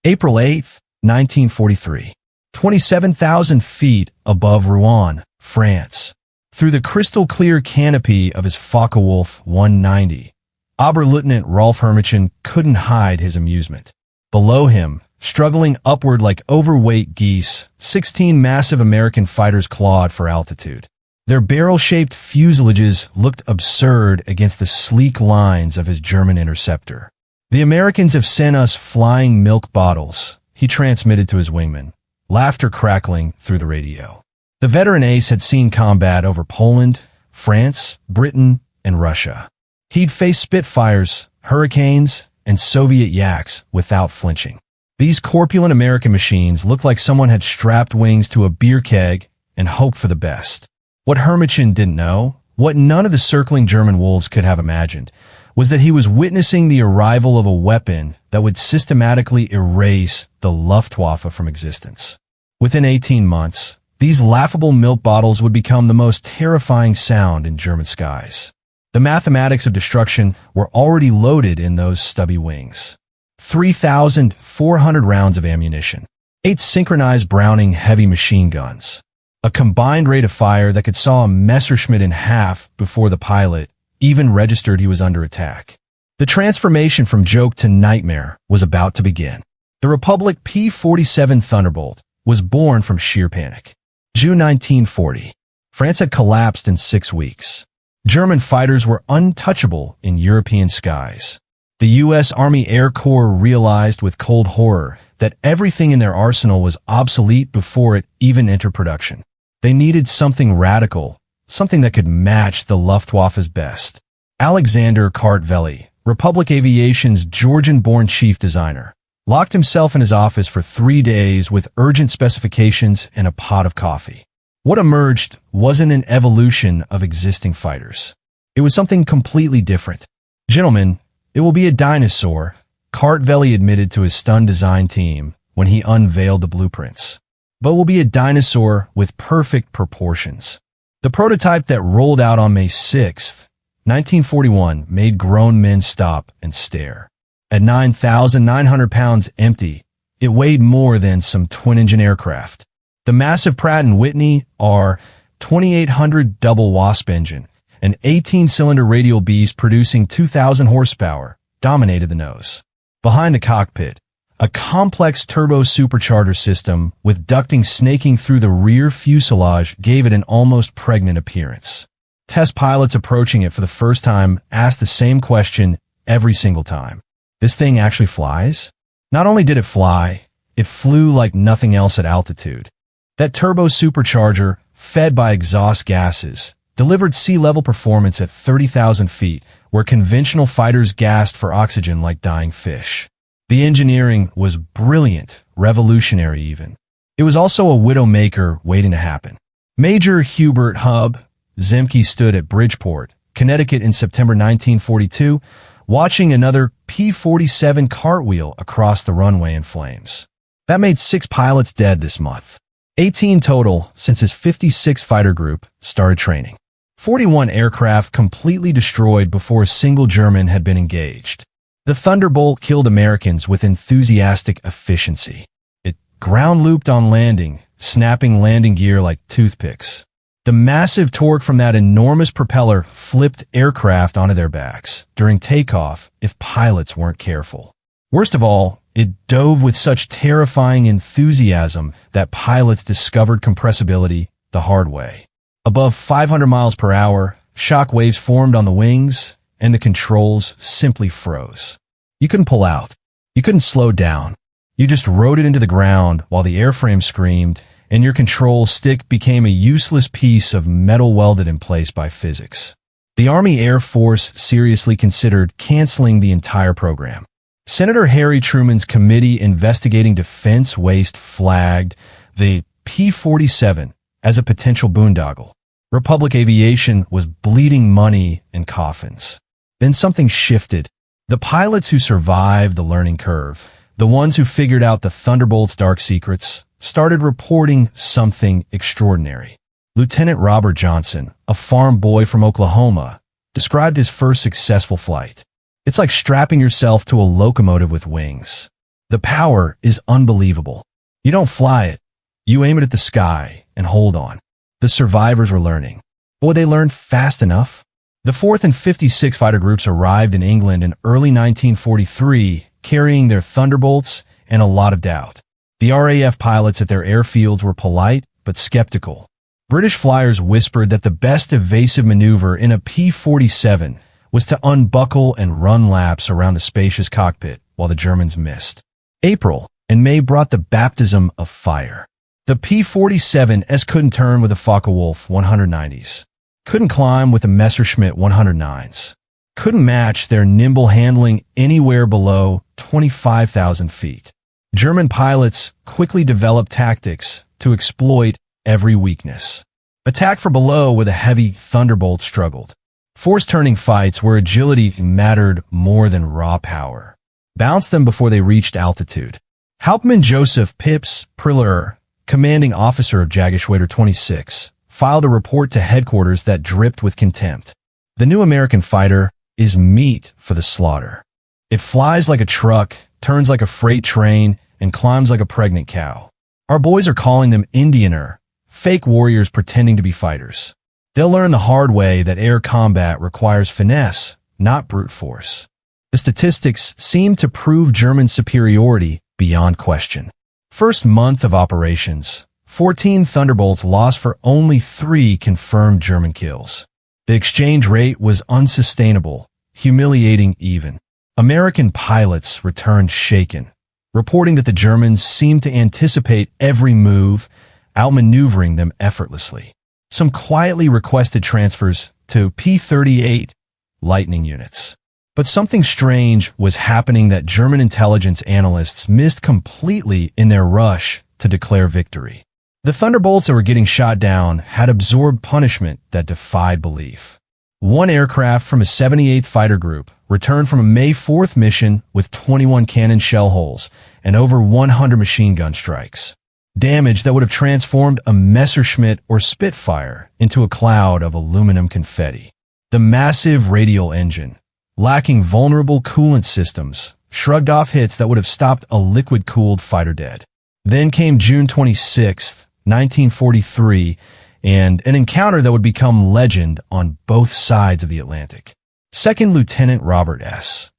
April 8, 1943. 27,000 feet above Rouen, France. Through the crystal-clear canopy of his Focke-Wulf 190, Oberleutnant Rolf Herrmann couldn't hide his amusement. Below him, struggling upward like overweight geese, 16 massive American fighters clawed for altitude. Their barrel-shaped fuselages looked absurd against the sleek lines of his German interceptor. "The Americans have sent us flying milk bottles," he transmitted to his wingman, laughter crackling through the radio. The veteran ace had seen combat over Poland, France, Britain, and Russia. He'd faced Spitfires, Hurricanes, and Soviet Yaks without flinching. These corpulent American machines looked like someone had strapped wings to a beer keg and hoped for the best. What Herrmann didn't know, what none of the circling German wolves could have imagined, was that he was witnessing the arrival of a weapon that would systematically erase the Luftwaffe from existence. Within 18 months, these laughable milk bottles would become the most terrifying sound in German skies. The mathematics of destruction were already loaded in those stubby wings. 3,400 rounds of ammunition, 8 synchronized Browning heavy machine guns, a combined rate of fire that could saw a Messerschmitt in half before the pilot even registered he was under attack. The transformation from joke to nightmare was about to begin. The Republic P-47 Thunderbolt was born from sheer panic. June 1940. France had collapsed in 6 weeks. German fighters were untouchable in European skies. The U.S. Army Air Corps realized with cold horror that everything in their arsenal was obsolete before it even entered production. They needed something radical, something that could match the Luftwaffe's best. Alexander Kartveli, Republic Aviation's Georgian-born chief designer, locked himself in his office for 3 days with urgent specifications and a pot of coffee. What emerged wasn't an evolution of existing fighters. It was something completely different. "Gentlemen, it will be a dinosaur," Kartveli admitted to his stunned design team when he unveiled the blueprints. "But will be a dinosaur with perfect proportions." The prototype that rolled out on May 6, 1941, made grown men stop and stare. At 9,900 pounds empty, it weighed more than some twin-engine aircraft. The massive Pratt & Whitney R2800 double Wasp engine, an 18-cylinder radial beast producing 2,000 horsepower, dominated the nose. Behind the cockpit, a complex turbo-supercharger system with ducting snaking through the rear fuselage gave it an almost pregnant appearance. Test pilots approaching it for the first time asked the same question every single time. This thing actually flies? Not only did it fly, it flew like nothing else at altitude. That turbo-supercharger, fed by exhaust gases, delivered sea-level performance at 30,000 feet, where conventional fighters gasped for oxygen like dying fish. The engineering was brilliant, revolutionary even. It was also a widow-maker waiting to happen. Major Hubert Hub Zemke stood at Bridgeport, Connecticut in September 1942, watching another P-47 cartwheel across the runway in flames. That made 6 pilots dead this month. 18 total since his 56 fighter group started training. 41 aircraft completely destroyed before a single German had been engaged. The Thunderbolt killed Americans with enthusiastic efficiency. It ground-looped on landing, snapping landing gear like toothpicks. The massive torque from that enormous propeller flipped aircraft onto their backs during takeoff if pilots weren't careful. Worst of all, it dove with such terrifying enthusiasm that pilots discovered compressibility the hard way. Above 500 miles per hour, shock waves formed on the wings, and the controls simply froze. You couldn't pull out. You couldn't slow down. You just rode it into the ground while the airframe screamed, and your control stick became a useless piece of metal welded in place by physics. The Army Air Force seriously considered canceling the entire program. Senator Harry Truman's committee investigating defense waste flagged the P-47 as a potential boondoggle. Republic Aviation was bleeding money and coffins. Then something shifted. The pilots who survived the learning curve, the ones who figured out the Thunderbolt's dark secrets, started reporting something extraordinary. Lieutenant Robert Johnson, a farm boy from Oklahoma, described his first successful flight. "It's like strapping yourself to a locomotive with wings. The power is unbelievable. You don't fly it. You aim it at the sky and hold on. The survivors were learning. But would they learn fast enough? The 4th and 56th Fighter Groups arrived in England in early 1943, carrying their Thunderbolts and a lot of doubt. The RAF pilots at their airfields were polite but skeptical. British flyers whispered that the best evasive maneuver in a P-47 was to unbuckle and run laps around the spacious cockpit while the Germans missed. April and May brought the baptism of fire. The P-47S couldn't turn with the Focke-Wulf 190s. Couldn't climb with the Messerschmitt 109s. Couldn't match their nimble handling anywhere below 25,000 feet. German pilots quickly developed tactics to exploit every weakness. Attack from below with a heavy Thunderbolt struggled. Force-turning fights where agility mattered more than raw power. Bounced them before they reached altitude. Hauptmann Joseph Pips Priller, commanding officer of Jägerschwader 26, filed a report to headquarters that dripped with contempt. The new American fighter is meat for the slaughter. It flies like a truck, turns like a freight train, and climbs like a pregnant cow. Our boys are calling them Indianer, fake warriors pretending to be fighters. They'll learn the hard way that air combat requires finesse, not brute force. The statistics seem to prove German superiority beyond question. First month of operations, 14 Thunderbolts lost for only 3 confirmed German kills. The exchange rate was unsustainable, humiliating even. American pilots returned shaken, reporting that the Germans seemed to anticipate every move, outmaneuvering them effortlessly. Some quietly requested transfers to P-38 Lightning units. But something strange was happening that German intelligence analysts missed completely in their rush to declare victory. The Thunderbolts that were getting shot down had absorbed punishment that defied belief. One aircraft from a 78th Fighter Group returned from a May 4th mission with 21 cannon shell holes and over 100 machine gun strikes. Damage that would have transformed a Messerschmitt or Spitfire into a cloud of aluminum confetti. The massive radial engine, lacking vulnerable coolant systems, shrugged off hits that would have stopped a liquid-cooled fighter dead. Then came June 26th, 1943, and an encounter that would become legend on both sides of the Atlantic. Second Lieutenant Robert S.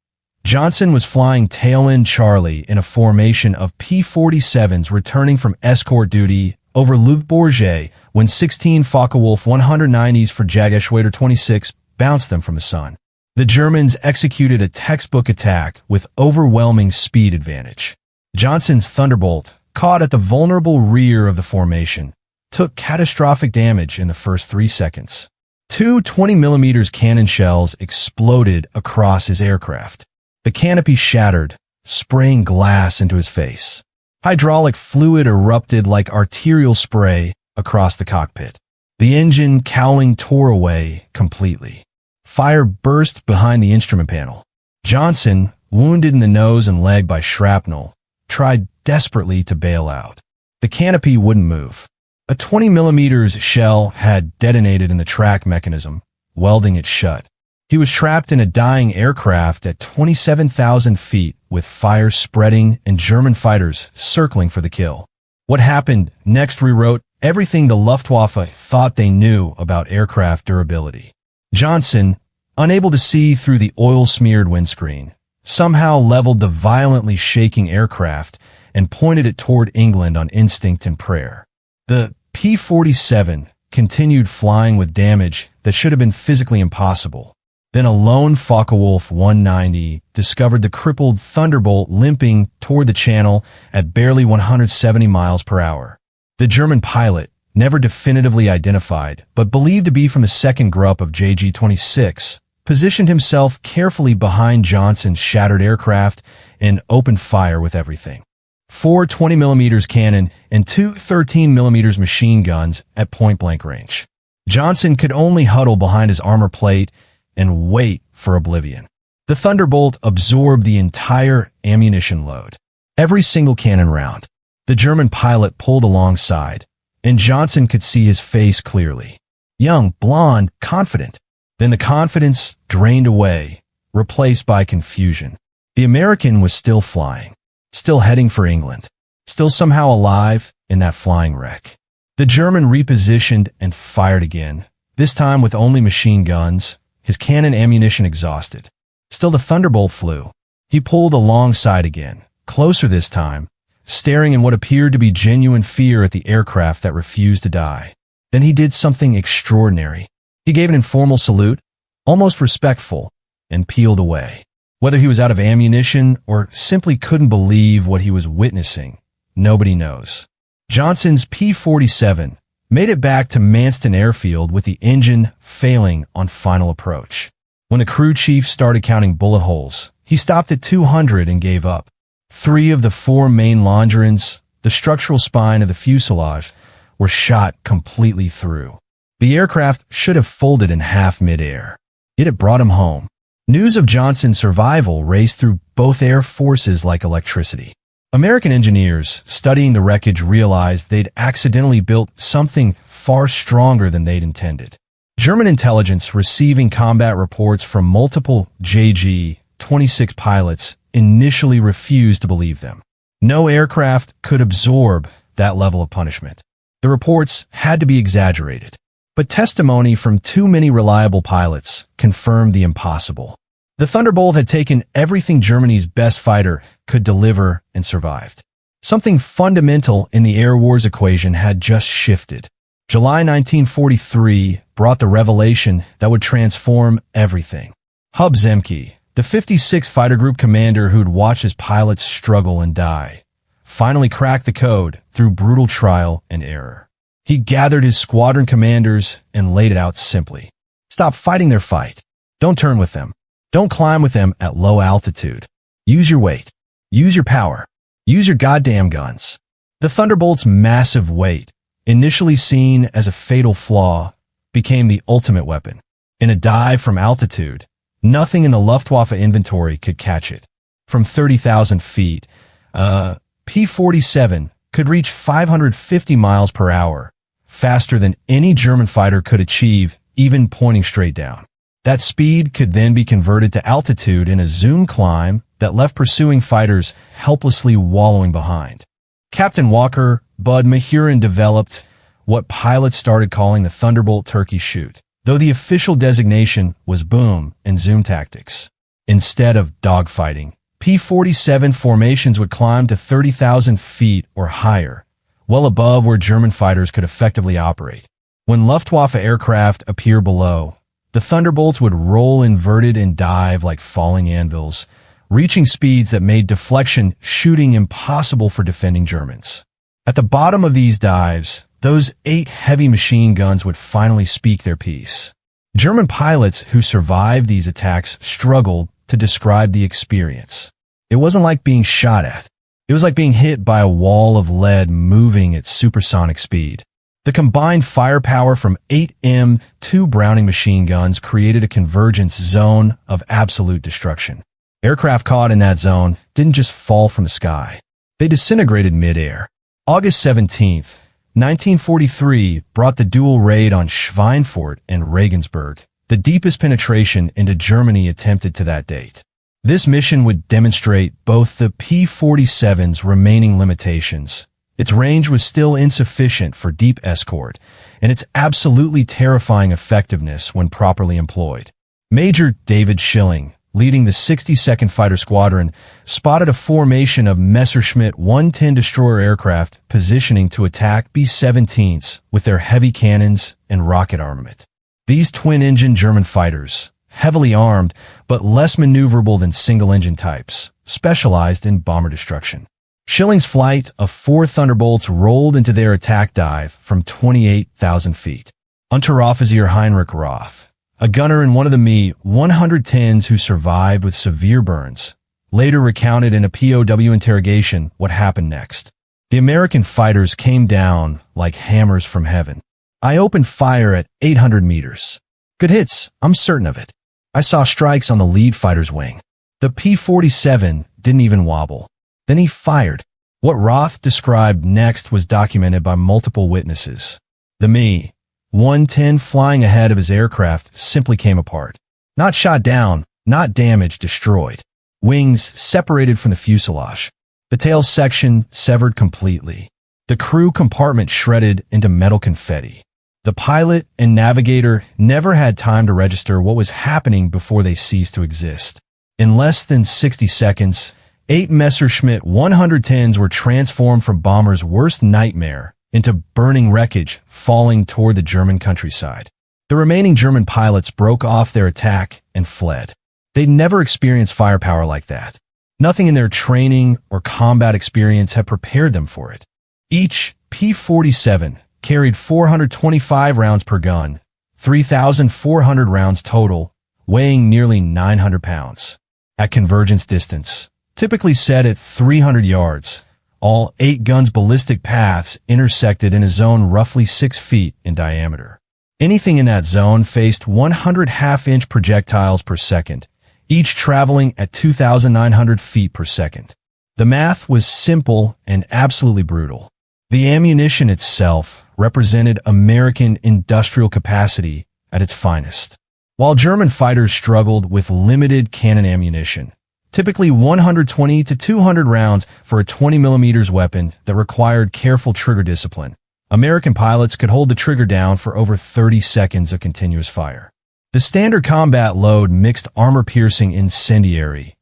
Johnson was flying tail-end Charlie in a formation of P-47s returning from escort duty over Luftwaffe when 16 Focke-Wulf 190s for Jägerschwader 26 bounced them from the sun. The Germans executed a textbook attack with overwhelming speed advantage. Johnson's Thunderbolt, caught at the vulnerable rear of the formation, took catastrophic damage in the first 3 seconds. 2 20mm cannon shells exploded across his aircraft. The canopy shattered, spraying glass into his face. Hydraulic fluid erupted like arterial spray across the cockpit. The engine cowling tore away completely. Fire burst behind the instrument panel. Johnson, wounded in the nose and leg by shrapnel, tried desperately to bail out. The canopy wouldn't move. A 20mm shell had detonated in the track mechanism, welding it shut. He was trapped in a dying aircraft at 27,000 feet with fire spreading and German fighters circling for the kill. What happened next rewrote everything the Luftwaffe thought they knew about aircraft durability. Johnson, unable to see through the oil-smeared windscreen, somehow leveled the violently shaking aircraft and pointed it toward England on instinct and prayer. The P-47 continued flying with damage that should have been physically impossible. Then a lone Focke-Wulf 190 discovered the crippled Thunderbolt limping toward the channel at barely 170 miles per hour. The German pilot, never definitively identified, but believed to be from the second grup of JG-26, positioned himself carefully behind Johnson's shattered aircraft and opened fire with everything. 4 20mm cannon and 2 13mm machine guns at point-blank range. Johnson could only huddle behind his armor plate and wait for oblivion. The Thunderbolt absorbed the entire ammunition load, every single cannon round. The German pilot pulled alongside, and Johnson could see his face clearly. Young, blonde, confident. Then the confidence drained away, replaced by confusion. The American was still flying. still heading for England, still somehow alive in that flying wreck. The German repositioned and fired again, this time with only machine guns, his cannon ammunition exhausted. Still the Thunderbolt flew. He pulled alongside again, closer this time, staring in what appeared to be genuine fear at the aircraft that refused to die. Then he did something extraordinary. He gave an informal salute, almost respectful, and peeled away. Whether he was out of ammunition or simply couldn't believe what he was witnessing, nobody knows. Johnson's P-47 made it back to Manston Airfield with the engine failing on final approach. When the crew chief started counting bullet holes, he stopped at 200 and gave up. 3 of the 4 main longerons, the structural spine of the fuselage, were shot completely through. The aircraft should have folded in half midair. Yet it brought him home. News of Johnson's survival raced through both air forces like electricity. American engineers studying the wreckage realized they'd accidentally built something far stronger than they'd intended. German intelligence receiving combat reports from multiple JG-26 pilots initially refused to believe them. No aircraft could absorb that level of punishment. The reports had to be exaggerated. But testimony from too many reliable pilots confirmed the impossible. The Thunderbolt had taken everything Germany's best fighter could deliver and survived. Something fundamental in the air wars equation had just shifted. July 1943 brought the revelation that would transform everything. Hub Zemke, the 56th Fighter Group commander who'd watched his pilots struggle and die, finally cracked the code through brutal trial and error. He gathered his squadron commanders and laid it out simply. Stop fighting their fight. Don't turn with them. Don't climb with them at low altitude. Use your weight. Use your power. Use your goddamn guns. The Thunderbolt's massive weight, initially seen as a fatal flaw, became the ultimate weapon. In a dive from altitude, nothing in the Luftwaffe inventory could catch it. From 30,000 feet, P-47 could reach 550 miles per hour, faster than any German fighter could achieve, even pointing straight down. That speed could then be converted to altitude in a zoom climb that left pursuing fighters helplessly wallowing behind. Captain Walker Bud Mahurin developed what pilots started calling the Thunderbolt turkey shoot, though the official designation was boom and zoom tactics. Instead of dogfighting, P-47 formations would climb to 30,000 feet or higher, well above where German fighters could effectively operate. When Luftwaffe aircraft appear below, the Thunderbolts would roll inverted and dive like falling anvils, reaching speeds that made deflection shooting impossible for defending Germans. At the bottom of these dives, those 8 heavy machine guns would finally speak their piece. German pilots who survived these attacks struggled to describe the experience. It wasn't like being shot at. It was like being hit by a wall of lead moving at supersonic speed. The combined firepower from 8 M2 Browning machine guns created a convergence zone of absolute destruction. Aircraft caught in that zone didn't just fall from the sky. They disintegrated midair. August 17th, 1943 brought the dual raid on Schweinfurt and Regensburg, the deepest penetration into Germany attempted to that date. This mission would demonstrate both the P-47's remaining limitations. Its range was still insufficient for deep escort, and its absolutely terrifying effectiveness when properly employed. Major David Schilling, leading the 62nd Fighter Squadron, spotted a formation of Messerschmitt 110 destroyer aircraft positioning to attack B-17s with their heavy cannons and rocket armament. These twin-engine German fighters, heavily armed but less maneuverable than single-engine types, specialized in bomber destruction. Schilling's flight of 4 Thunderbolts rolled into their attack dive from 28,000 feet. Unteroffizier Heinrich Roth, a gunner in one of the Me-110s who survived with severe burns, later recounted in a POW interrogation what happened next. The American fighters came down like hammers from heaven. I opened fire at 800 meters. Good hits, I'm certain of it. I saw strikes on the lead fighter's wing. The P-47 didn't even wobble. Then he fired. What Roth described next was documented by multiple witnesses. The Me-110 flying ahead of his aircraft simply came apart. Not shot down, not damaged, destroyed. Wings separated from the fuselage. The tail section severed completely. The crew compartment shredded into metal confetti. The pilot and navigator never had time to register what was happening before they ceased to exist. In less than 60 seconds, 8 Messerschmitt 110s were transformed from bombers' worst nightmare into burning wreckage falling toward the German countryside. The remaining German pilots broke off their attack and fled. They'd never experienced firepower like that. Nothing in their training or combat experience had prepared them for it. Each P-47 carried 425 rounds per gun, 3,400 rounds total, weighing nearly 900 pounds. At convergence distance, typically set at 300 yards, all 8 guns' ballistic paths intersected in a zone roughly 6 feet in diameter. Anything in that zone faced 100 half-inch projectiles per second, each traveling at 2,900 feet per second. The math was simple and absolutely brutal. The ammunition itself represented American industrial capacity at its finest. While German fighters struggled with limited cannon ammunition, typically 120 to 200 rounds for a 20mm weapon that required careful trigger discipline, American pilots could hold the trigger down for over 30 seconds of continuous fire. The standard combat load mixed armor-piercing incendiary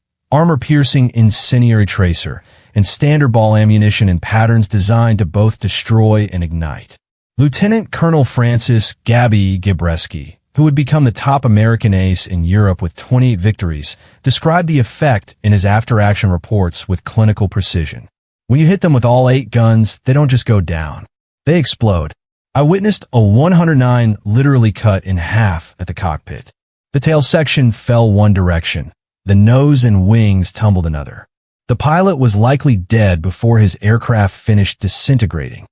tracer, and standard ball ammunition in patterns designed to both destroy and ignite. Lieutenant Colonel Francis "Gabby" Gabreski, who would become the top American ace in Europe with 28 victories, described the effect in his after-action reports with clinical precision. When you hit them with all 8 guns, they don't just go down. They explode. I witnessed a 109 literally cut in half at the cockpit. The tail section fell one direction. The nose and wings tumbled another. The pilot was likely dead before his aircraft finished disintegrating.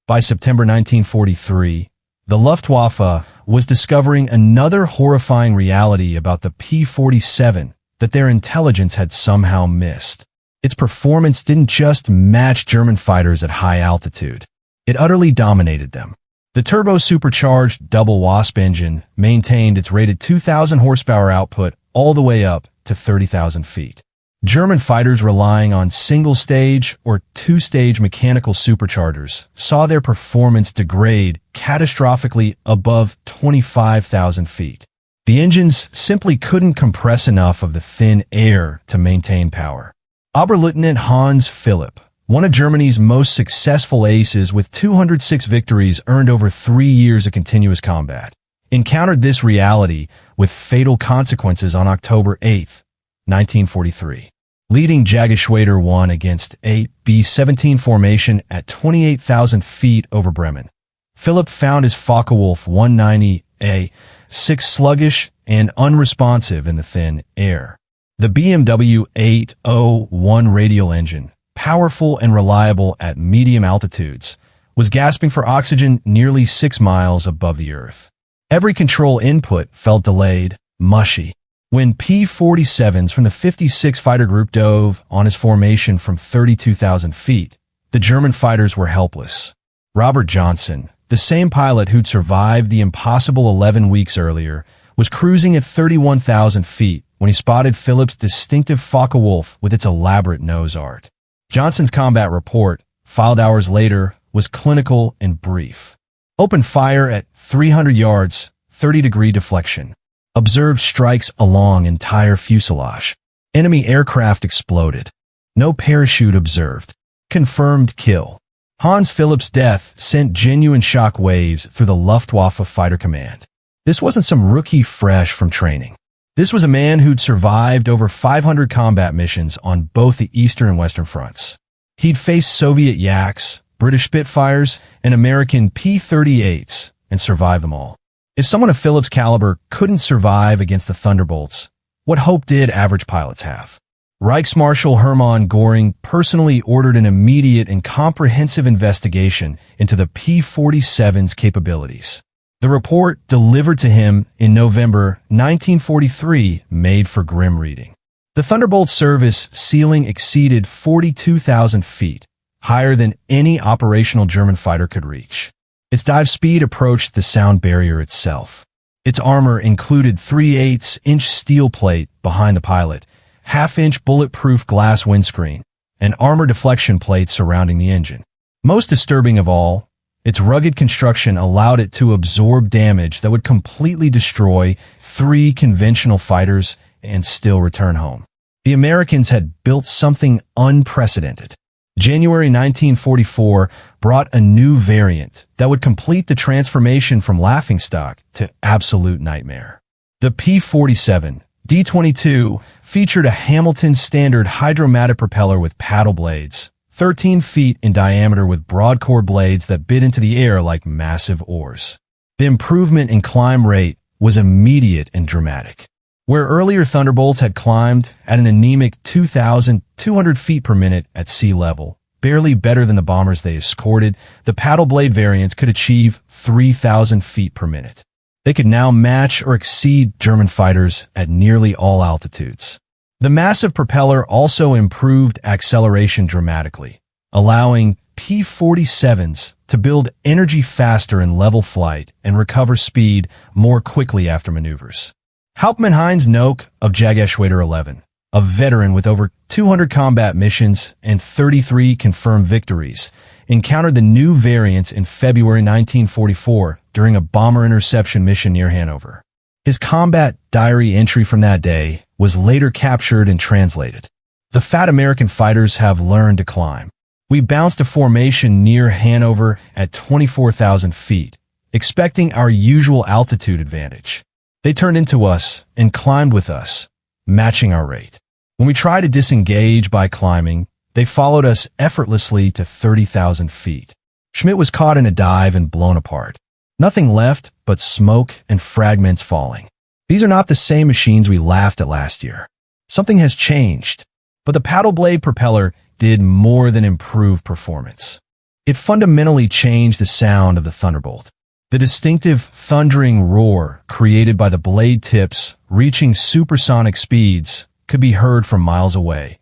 By September 1943, the Luftwaffe was discovering another horrifying reality about the P-47 that their intelligence had somehow missed. Its performance didn't just match German fighters at high altitude. It utterly dominated them. The turbo-supercharged double Wasp engine maintained its rated 2,000 horsepower output all the way up to 30,000 feet. German fighters relying on single-stage or two-stage mechanical superchargers saw their performance degrade catastrophically above 25,000 feet. The engines simply couldn't compress enough of the thin air to maintain power. Oberleutnant Hans Philipp, one of Germany's most successful aces with 206 victories earned over 3 years of continuous combat, encountered this reality with fatal consequences on October 8, 1943. Leading Jageschwader 1 against a B-17 formation at 28,000 feet over Bremen, Philipp found his Focke-Wulf 190A-6 sluggish and unresponsive in the thin air. The BMW 801 radial engine, powerful and reliable at medium altitudes, was gasping for oxygen nearly 6 miles above the Earth. Every control input felt delayed, mushy. When P-47s from the 56 Fighter Group dove on his formation from 32,000 feet, the German fighters were helpless. Robert Johnson, the same pilot who'd survived the impossible 11 weeks earlier, was cruising at 31,000 feet when he spotted Philipp's distinctive Focke-Wulf with its elaborate nose art. Johnson's combat report, filed hours later, was clinical and brief. Open fire at 300 yards, 30-degree deflection. Observed strikes along entire fuselage. Enemy aircraft exploded. No parachute observed. Confirmed kill. Hans Philipp's death sent genuine shock waves through the Luftwaffe Fighter Command. This wasn't some rookie fresh from training. This was a man who'd survived over 500 combat missions on both the Eastern and Western fronts. He'd faced Soviet Yaks, British Spitfires, and American P-38s, and survived them all. If someone of Philipp's caliber couldn't survive against the Thunderbolts, what hope did average pilots have? Reichsmarshal Hermann Göring personally ordered an immediate and comprehensive investigation into the P-47's capabilities. The report, delivered to him in November 1943, made for grim reading. The Thunderbolt service ceiling exceeded 42,000 feet, higher than any operational German fighter could reach. Its dive speed approached the sound barrier itself. Its armor included 3/8-inch steel plate behind the pilot, half-inch bulletproof glass windscreen, and armor deflection plates surrounding the engine. Most disturbing of all, its rugged construction allowed it to absorb damage that would completely destroy 3 conventional fighters and still return home. The Americans had built something unprecedented. January 1944 brought a new variant that would complete the transformation from laughingstock to absolute nightmare. The P-47 D-22 featured a Hamilton standard hydromatic propeller with paddle blades, 13 feet in diameter with broad-core blades that bit into the air like massive oars. The improvement in climb rate was immediate and dramatic. Where earlier Thunderbolts had climbed at an anemic 2,200 feet per minute at sea level, barely better than the bombers they escorted, the paddle blade variants could achieve 3,000 feet per minute. They could now match or exceed German fighters at nearly all altitudes. The massive propeller also improved acceleration dramatically, allowing P-47s to build energy faster in level flight and recover speed more quickly after maneuvers. Hauptmann Heinz Nock of Jagdgeschwader 11, a veteran with over 200 combat missions and 33 confirmed victories, encountered the new variants in February 1944 during a bomber interception mission near Hanover. His combat diary entry from that day was later captured and translated. The fat American fighters have learned to climb. We bounced a formation near Hanover at 24,000 feet, expecting our usual altitude advantage. They turned into us and climbed with us, matching our rate. When we tried to disengage by climbing, they followed us effortlessly to 30,000 feet. Schmidt was caught in a dive and blown apart. Nothing left but smoke and fragments falling. These are not the same machines we laughed at last year. Something has changed, but the paddle blade propeller did more than improve performance. It fundamentally changed the sound of the Thunderbolt. The distinctive thundering roar created by the blade tips reaching supersonic speeds could be heard from miles away,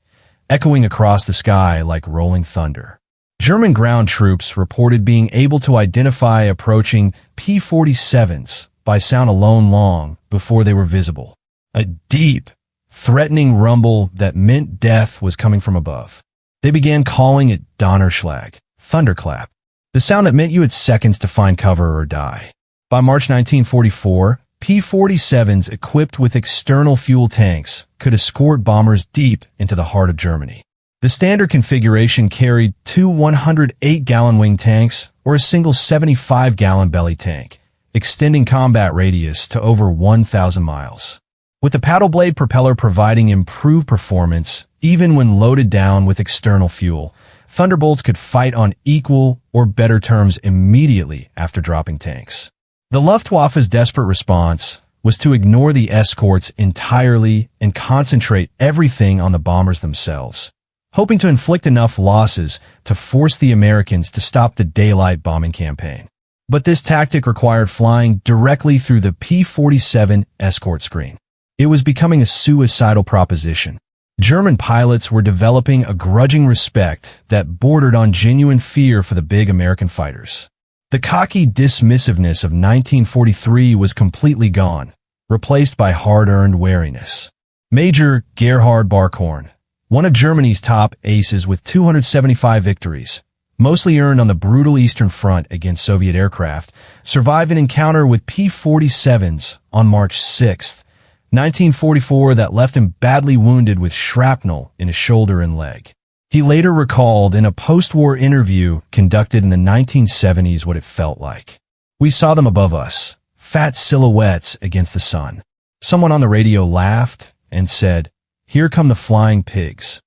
echoing across the sky like rolling thunder. German ground troops reported being able to identify approaching P-47s by sound alone long before they were visible. A deep, threatening rumble that meant death was coming from above. They began calling it Donnerschlag, thunderclap, the sound that meant you had seconds to find cover or die. By March 1944, P-47s equipped with external fuel tanks could escort bombers deep into the heart of Germany. The standard configuration carried 2 108-gallon wing tanks or a single 75-gallon belly tank, extending combat radius to over 1,000 miles. With the paddle blade propeller providing improved performance, even when loaded down with external fuel, Thunderbolts could fight on equal or better terms immediately after dropping tanks. The Luftwaffe's desperate response was to ignore the escorts entirely and concentrate everything on the bombers themselves, hoping to inflict enough losses to force the Americans to stop the daylight bombing campaign. But this tactic required flying directly through the P-47 escort screen. It was becoming a suicidal proposition. German pilots were developing a grudging respect that bordered on genuine fear for the big American fighters. The cocky dismissiveness of 1943 was completely gone, replaced by hard-earned wariness. Major Gerhard Barkhorn, one of Germany's top aces with 275 victories, mostly earned on the brutal Eastern Front against Soviet aircraft, survived an encounter with P-47s on March 6, 1944 that left him badly wounded with shrapnel in his shoulder and leg. He later recalled in a post-war interview conducted in the 1970s what it felt like. We saw them above us, fat silhouettes against the sun. Someone on the radio laughed and said, "Here come the flying pigs."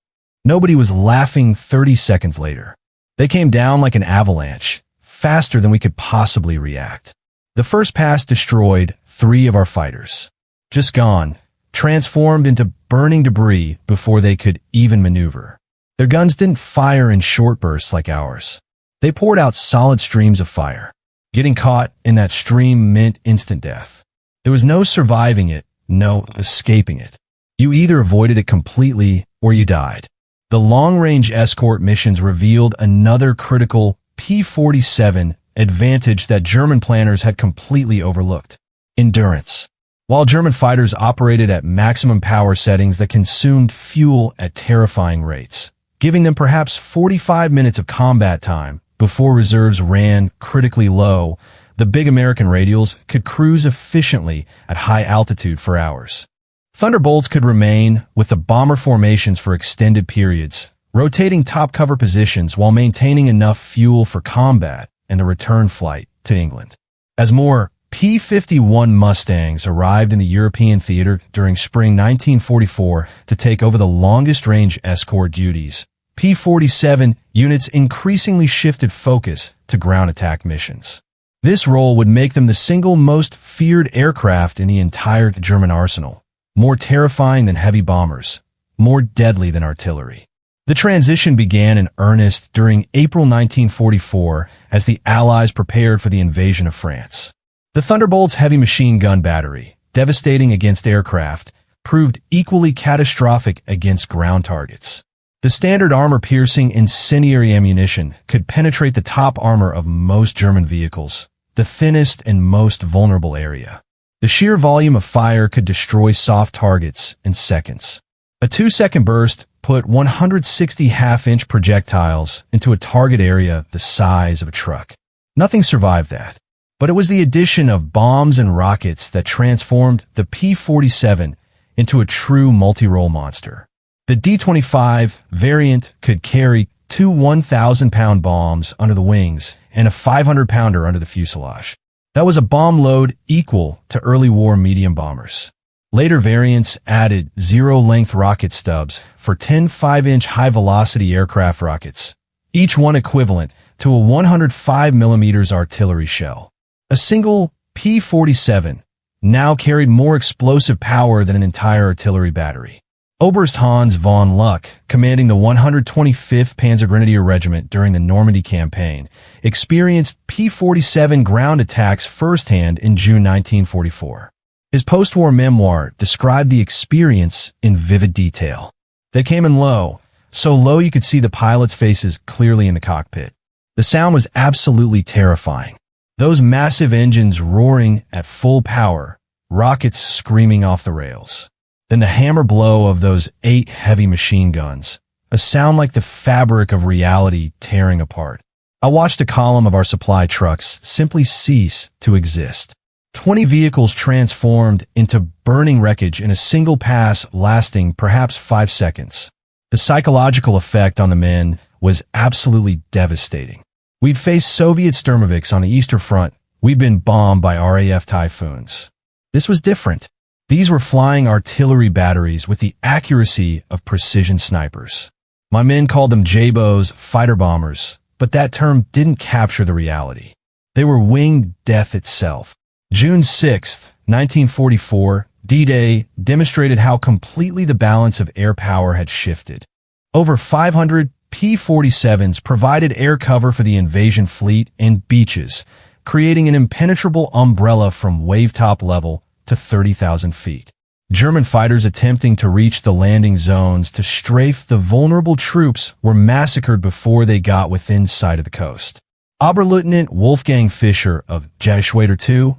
Nobody was laughing 30 seconds later. They came down like an avalanche, faster than we could possibly react. The first pass destroyed 3 of our fighters. Just gone, transformed into burning debris before they could even maneuver. Their guns didn't fire in short bursts like ours. They poured out solid streams of fire. Getting caught in that stream meant instant death. There was no surviving it, no escaping it. You either avoided it completely or you died. The long-range escort missions revealed another critical P-47 advantage that German planners had completely overlooked: endurance. While German fighters operated at maximum power settings that consumed fuel at terrifying rates, giving them perhaps 45 minutes of combat time before reserves ran critically low. The big American radials could cruise efficiently at high altitude for hours. Thunderbolts could remain with the bomber formations for extended periods, rotating top cover positions while maintaining enough fuel for combat and the return flight to England. As more P-51 Mustangs arrived in the European theater during spring 1944 to take over the longest-range escort duties, P-47 units increasingly shifted focus to ground attack missions. This role would make them the single most feared aircraft in the entire German arsenal, more terrifying than heavy bombers, more deadly than artillery. The transition began in earnest during April 1944 as the Allies prepared for the invasion of France. The Thunderbolt's heavy machine gun battery, devastating against aircraft, proved equally catastrophic against ground targets. The standard armor-piercing incendiary ammunition could penetrate the top armor of most German vehicles, the thinnest and most vulnerable area. The sheer volume of fire could destroy soft targets in seconds. A 2-second burst put 160 half-inch projectiles into a target area the size of a truck. Nothing survived that. But it was the addition of bombs and rockets that transformed the P-47 into a true multi-role monster. The D-25 variant could carry two 1,000-pound bombs under the wings and a 500-pounder under the fuselage. That was a bomb load equal to early war medium bombers. Later variants added zero-length rocket stubs for 10 5-inch high-velocity aircraft rockets, each one equivalent to a 105 mm artillery shell. A single P-47 now carried more explosive power than an entire artillery battery. Oberst Hans von Luck, commanding the 125th Panzergrenadier Regiment during the Normandy campaign, experienced P-47 ground attacks firsthand in June 1944. His post-war memoir described the experience in vivid detail. They came in low, so low you could see the pilots' faces clearly in the cockpit. The sound was absolutely terrifying. Those massive engines roaring at full power, rockets screaming off the rails. Then the hammer blow of those 8 heavy machine guns, a sound like the fabric of reality tearing apart. I watched a column of our supply trucks simply cease to exist. 20 vehicles transformed into burning wreckage in a single pass lasting perhaps 5 seconds. The psychological effect on the men was absolutely devastating. We'd faced Soviet Sturmovix on the Eastern Front. We'd been bombed by RAF Typhoons. This was different. These were flying artillery batteries with the accuracy of precision snipers. My men called them JBOs, fighter bombers, but that term didn't capture the reality. They were winged death itself. June 6, 1944, D-Day demonstrated how completely the balance of air power had shifted. Over 500 P-47s provided air cover for the invasion fleet and beaches, creating an impenetrable umbrella from wave-top level to 30,000 feet. German fighters attempting to reach the landing zones to strafe the vulnerable troops were massacred before they got within sight of the coast. Oberleutnant Wolfgang Fischer of Jagdschwader II,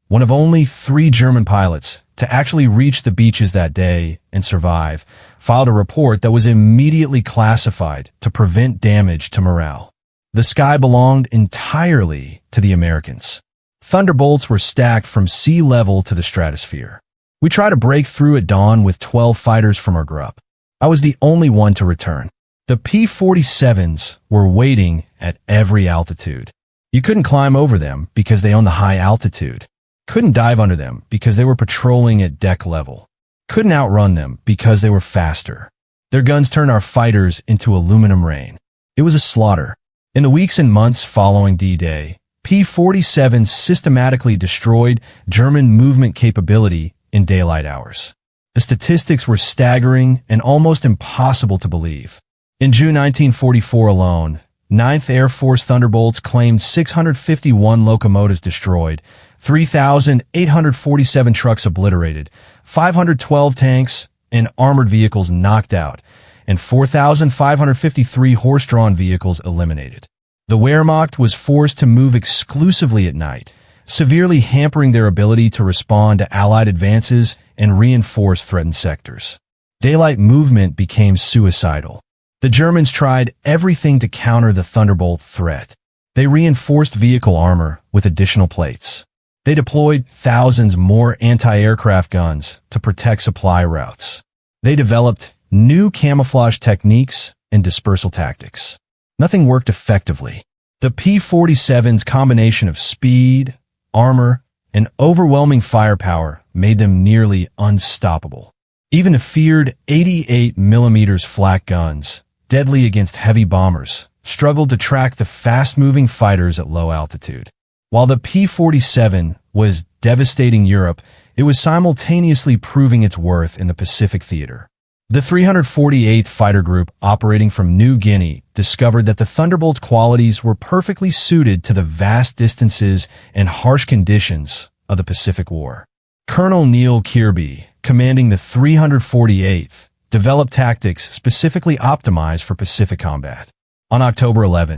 one of only 3 German pilots to actually reach the beaches that day and survive, filed a report that was immediately classified to prevent damage to morale. The sky belonged entirely to the Americans. Thunderbolts were stacked from sea level to the stratosphere. We tried to break through at dawn with 12 fighters from our group. I was the only one to return. The P-47s were waiting at every altitude. You couldn't climb over them because they owned the high altitude. Couldn't dive under them because they were patrolling at deck level. Couldn't outrun them because they were faster. Their guns turned our fighters into aluminum rain. It was a slaughter. In the weeks and months following D-Day, P-47s systematically destroyed German movement capability in daylight hours. The statistics were staggering and almost impossible to believe. In June 1944 alone, 9th Air Force Thunderbolts claimed 651 locomotives destroyed, 3,847 trucks obliterated, 512 tanks and armored vehicles knocked out, and 4,553 horse-drawn vehicles eliminated. The Wehrmacht was forced to move exclusively at night, severely hampering their ability to respond to Allied advances and reinforce threatened sectors. Daylight movement became suicidal. The Germans tried everything to counter the Thunderbolt threat. They reinforced vehicle armor with additional plates. They deployed thousands more anti-aircraft guns to protect supply routes. They developed new camouflage techniques and dispersal tactics. Nothing worked effectively. The P-47's combination of speed, armor, and overwhelming firepower made them nearly unstoppable. Even the feared 88mm flak guns, deadly against heavy bombers, struggled to track the fast-moving fighters at low altitude. While the P-47 was devastating Europe, it was simultaneously proving its worth in the Pacific theater. The 348th Fighter Group, operating from New Guinea, discovered that the Thunderbolt's qualities were perfectly suited to the vast distances and harsh conditions of the Pacific War. Colonel Neil Kirby, commanding the 348th, developed tactics specifically optimized for Pacific combat. On October 11,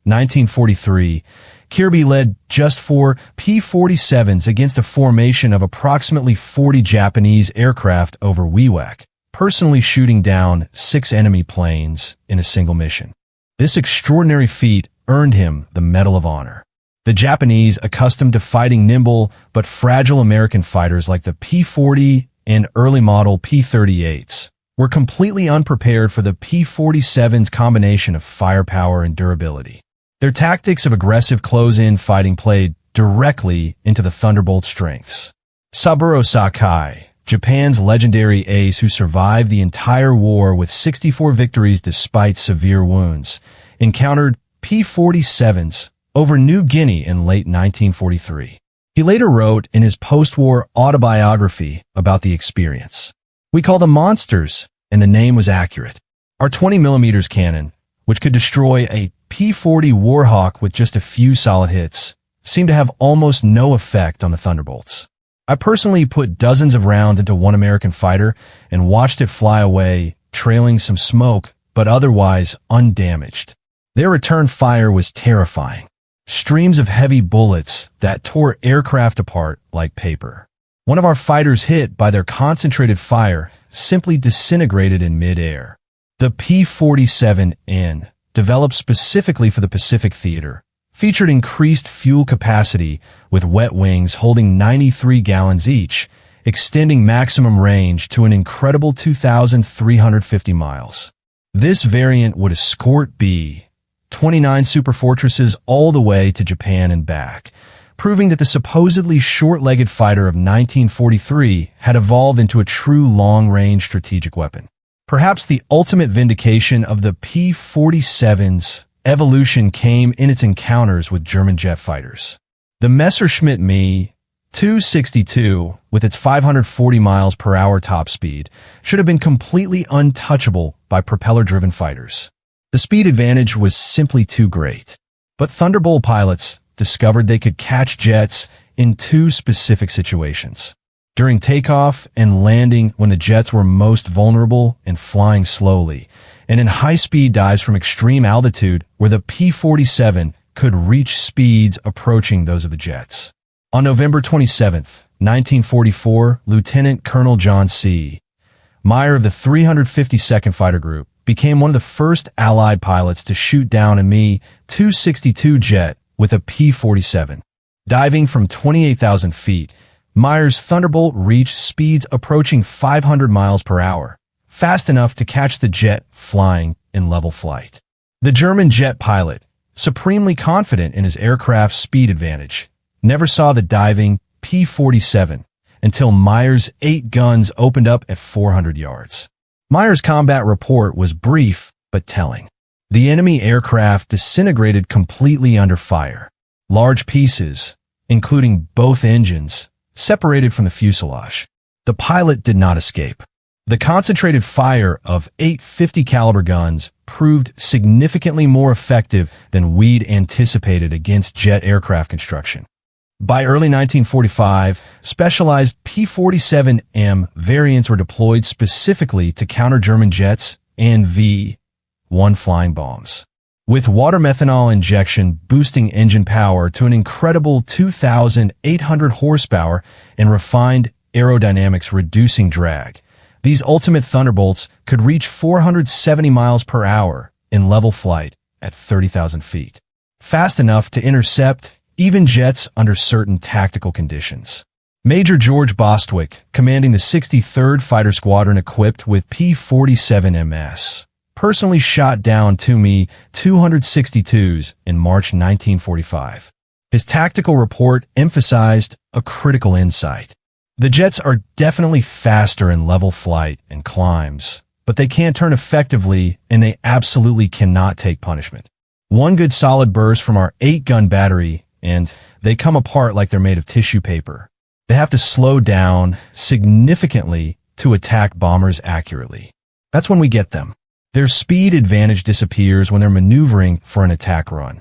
1943, Kirby led just 4 P-47s against a formation of approximately 40 Japanese aircraft over WWII, personally shooting down 6 enemy planes in a single mission. This extraordinary feat earned him the Medal of Honor. The Japanese, accustomed to fighting nimble but fragile American fighters like the P-40 and early model P-38s, were completely unprepared for the P-47's combination of firepower and durability. Their tactics of aggressive close-in fighting played directly into the Thunderbolt's strengths. Saburo Sakai, Japan's legendary ace who survived the entire war with 64 victories despite severe wounds, encountered P-47s over New Guinea in late 1943. He later wrote in his post-war autobiography about the experience. "We call them monsters, and the name was accurate. Our 20mm cannon, which could destroy a P-40 Warhawk with just a few solid hits, seemed to have almost no effect on the Thunderbolts. I personally put dozens of rounds into one American fighter and watched it fly away, trailing some smoke, but otherwise undamaged. Their return fire was terrifying. Streams of heavy bullets that tore aircraft apart like paper. One of our fighters, hit by their concentrated fire, simply disintegrated in mid-air. The P-47N, developed specifically for the Pacific theater, featured increased fuel capacity with wet wings holding 93 gallons each, extending maximum range to an incredible 2,350 miles. This variant would escort B-29 superfortresses all the way to Japan and back, proving that the supposedly short-legged fighter of 1943 had evolved into a true long-range strategic weapon. Perhaps the ultimate vindication of the P-47's evolution came in its encounters with German jet fighters. The Messerschmitt Me 262, with its 540 miles per hour top speed, should have been completely untouchable by propeller-driven fighters. The speed advantage was simply too great. But Thunderbolt pilots discovered they could catch jets in 2 specific situations: during takeoff and landing when the jets were most vulnerable and flying slowly, and in high-speed dives from extreme altitude where the P-47 could reach speeds approaching those of the jets. On November 27, 1944, Lieutenant Colonel John C. Meyer of the 352nd Fighter Group became one of the first Allied pilots to shoot down a Me-262 jet with a P-47. Diving from 28,000 feet, Meyer's Thunderbolt reached speeds approaching 500 miles per hour, fast enough to catch the jet flying in level flight. The German jet pilot, supremely confident in his aircraft's speed advantage, never saw the diving P-47 until Meyer's 8 guns opened up at 400 yards. Meyer's combat report was brief but telling. The enemy aircraft disintegrated completely under fire. Large pieces, including both engines, separated from the fuselage. The pilot did not escape. The concentrated fire of 850 caliber guns proved significantly more effective than we'd anticipated against jet aircraft construction. By early 1945, specialized P-47M variants were deployed specifically to counter German jets and V-1 flying bombs, with water methanol injection boosting engine power to an incredible 2,800 horsepower and refined aerodynamics reducing drag. These ultimate Thunderbolts could reach 470 miles per hour in level flight at 30,000 feet, fast enough to intercept even jets under certain tactical conditions. Major George Bostwick, commanding the 63rd Fighter Squadron equipped with P-47 MS, personally shot down two Mi-262s in March 1945. His tactical report emphasized a critical insight. The jets are definitely faster in level flight and climbs, but they can't turn effectively and they absolutely cannot take punishment. One good solid burst from our 8-gun battery and they come apart like they're made of tissue paper. They have to slow down significantly to attack bombers accurately. That's when we get them. Their speed advantage disappears when they're maneuvering for an attack run.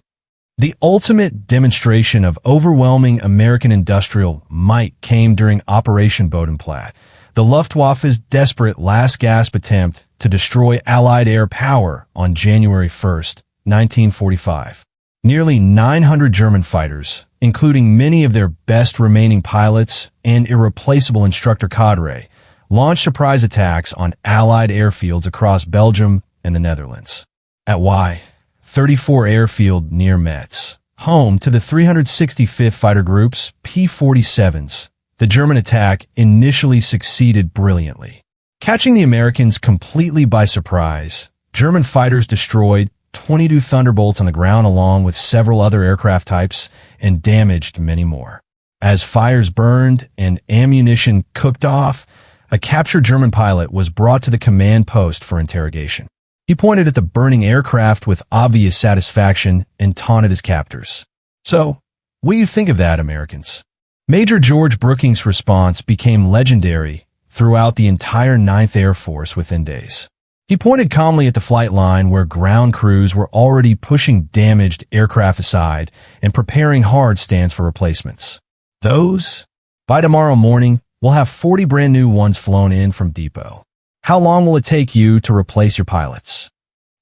The ultimate demonstration of overwhelming American industrial might came during Operation Bodenplatte, the Luftwaffe's desperate last-gasp attempt to destroy Allied air power on January 1st, 1945. Nearly 900 German fighters, including many of their best remaining pilots and irreplaceable instructor cadre, launched surprise attacks on Allied airfields across Belgium and the Netherlands. At WWII-34 airfield near Metz, home to the 365th Fighter Group's P-47s, the German attack initially succeeded brilliantly. Catching the Americans completely by surprise, German fighters destroyed 22 Thunderbolts on the ground along with several other aircraft types and damaged many more. As fires burned and ammunition cooked off, a captured German pilot was brought to the command post for interrogation. He pointed at the burning aircraft with obvious satisfaction and taunted his captors. So, what do you think of that, Americans? Major George Brookings' response became legendary throughout the entire 9th Air Force within days. He pointed calmly at the flight line where ground crews were already pushing damaged aircraft aside and preparing hard stands for replacements. By tomorrow morning, we'll have 40 brand new ones flown in from depot. How long will it take you to replace your pilots?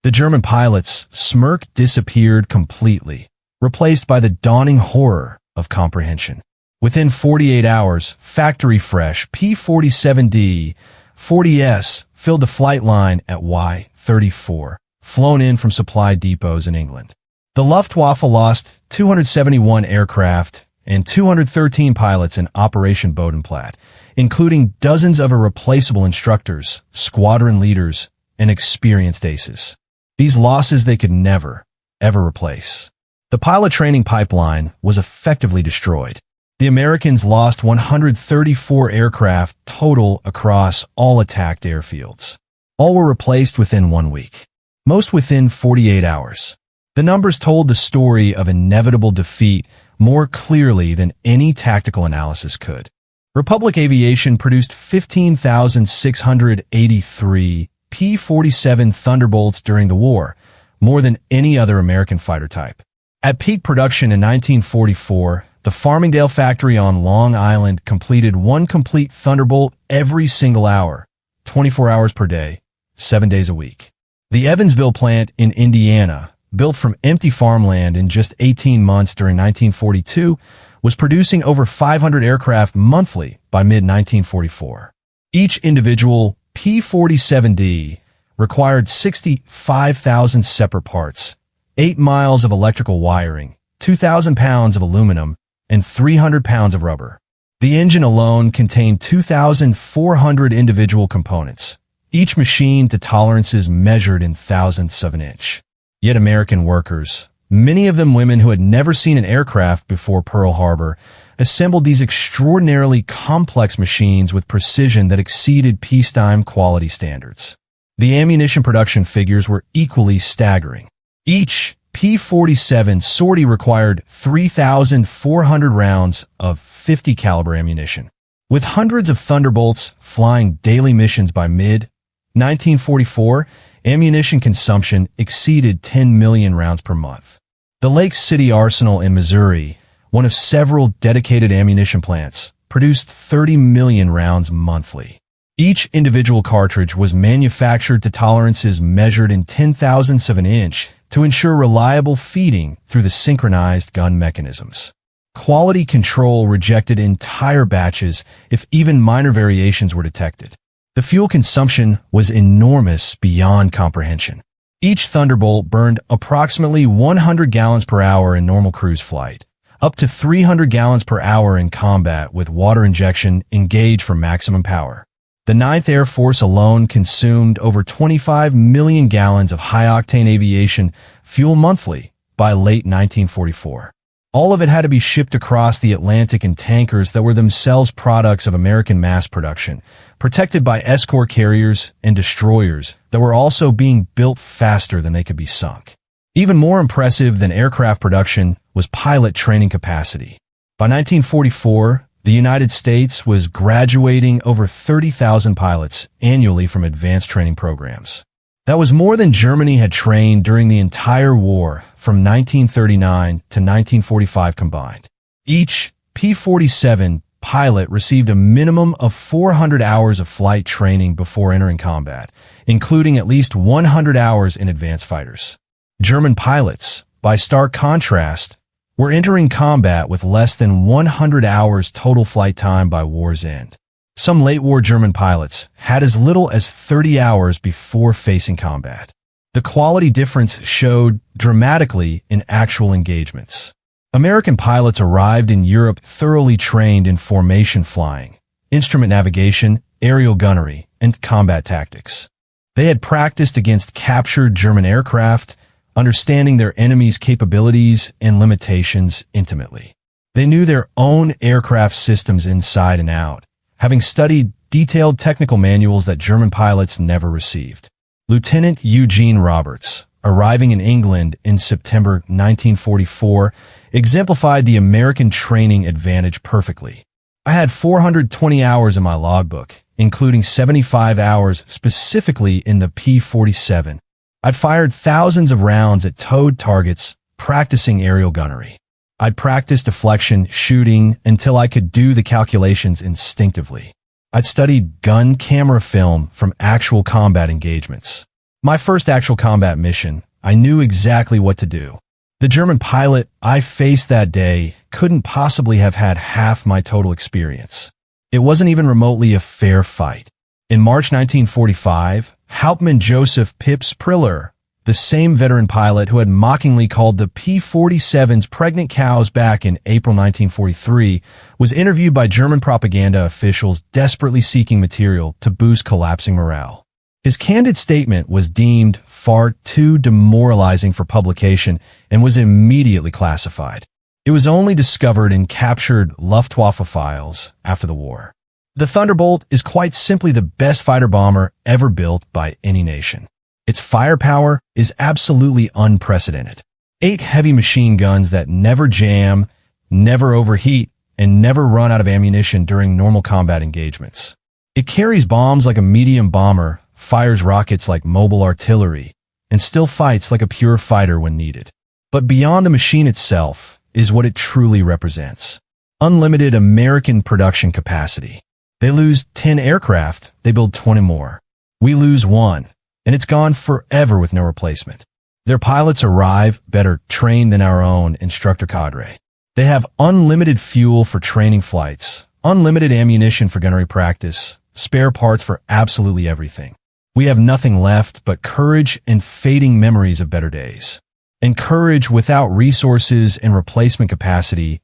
The German pilot's smirk disappeared completely, replaced by the dawning horror of comprehension. Within 48 hours, factory-fresh P-47D 40S filled the flight line at WWII-34, flown in from supply depots in England. The Luftwaffe lost 271 aircraft and 213 pilots in Operation Bodenplatte, including dozens of irreplaceable instructors, squadron leaders, and experienced aces. These losses they could never, ever replace. The pilot training pipeline was effectively destroyed. The Americans lost 134 aircraft total across all attacked airfields. All were replaced within 1 week, most within 48 hours. The numbers told the story of inevitable defeat more clearly than any tactical analysis could. Republic Aviation produced 15,683 P-47 Thunderbolts during the war, more than any other American fighter type. At peak production in 1944, the Farmingdale factory on Long Island completed one complete Thunderbolt every single hour, 24 hours per day, 7 days a week. The Evansville plant in Indiana, built from empty farmland in just 18 months during 1942, was producing over 500 aircraft monthly by mid-1944. Each individual P-47D required 65,000 separate parts, 8 miles of electrical wiring, 2,000 pounds of aluminum, and 300 pounds of rubber. The engine alone contained 2,400 individual components, each machined to tolerances measured in thousandths of an inch. Yet American workers, many of them women who had never seen an aircraft before Pearl Harbor, assembled these extraordinarily complex machines with precision that exceeded peacetime quality standards. The ammunition production figures were equally staggering. Each P-47 sortie required 3,400 rounds of 50 caliber ammunition. With hundreds of Thunderbolts flying daily missions by mid-1944, ammunition consumption exceeded 10 million rounds per month. The Lake City Arsenal in Missouri, one of several dedicated ammunition plants, produced 30 million rounds monthly. Each individual cartridge was manufactured to tolerances measured in 10,000ths of an inch to ensure reliable feeding through the synchronized gun mechanisms. Quality control rejected entire batches if even minor variations were detected. The fuel consumption was enormous beyond comprehension. Each Thunderbolt burned approximately 100 gallons per hour in normal cruise flight, up to 300 gallons per hour in combat with water injection engaged for maximum power. The 9th Air Force alone consumed over 25 million gallons of high-octane aviation fuel monthly by late 1944. All of it had to be shipped across the Atlantic in tankers that were themselves products of American mass production, protected by escort carriers and destroyers that were also being built faster than they could be sunk. Even more impressive than aircraft production was pilot training capacity. By 1944, the United States was graduating over 30,000 pilots annually from advanced training programs. That was more than Germany had trained during the entire war from 1939 to 1945 combined. Each P-47 pilot received a minimum of 400 hours of flight training before entering combat, including at least 100 hours in advanced fighters. German pilots, by stark contrast, were entering combat with less than 100 hours total flight time by war's end. Some late-war German pilots had as little as 30 hours before facing combat. The quality difference showed dramatically in actual engagements. American pilots arrived in Europe thoroughly trained in formation flying, instrument navigation, aerial gunnery, and combat tactics. They had practiced against captured German aircraft, understanding their enemy's capabilities and limitations intimately. They knew their own aircraft systems inside and out, having studied detailed technical manuals that German pilots never received. Lieutenant Eugene Roberts, arriving in England in September 1944, exemplified the American training advantage perfectly. I had 420 hours in my logbook, including 75 hours specifically in the P-47. I'd fired thousands of rounds at towed targets, practicing aerial gunnery. I'd practiced deflection, shooting, until I could do the calculations instinctively. I'd studied gun camera film from actual combat engagements. My first actual combat mission, I knew exactly what to do. The German pilot I faced that day couldn't possibly have had half my total experience. It wasn't even remotely a fair fight. In March 1945, Hauptmann Joseph Pips Priller, the same veteran pilot who had mockingly called the P-47s pregnant cows back in April 1943, was interviewed by German propaganda officials desperately seeking material to boost collapsing morale. His candid statement was deemed far too demoralizing for publication and was immediately classified. It was only discovered in captured Luftwaffe files after the war. The Thunderbolt is quite simply the best fighter bomber ever built by any nation. Its firepower is absolutely unprecedented. 8 heavy machine guns that never jam, never overheat, and never run out of ammunition during normal combat engagements. It carries bombs like a medium bomber, fires rockets like mobile artillery, and still fights like a pure fighter when needed. But beyond the machine itself is what it truly represents. Unlimited American production capacity. They lose 10 aircraft, they build 20 more. We lose 1. And it's gone forever with no replacement. Their pilots arrive better trained than our own instructor cadre. They have unlimited fuel for training flights, unlimited ammunition for gunnery practice, spare parts for absolutely everything. We have nothing left but courage and fading memories of better days. And courage without resources and replacement capacity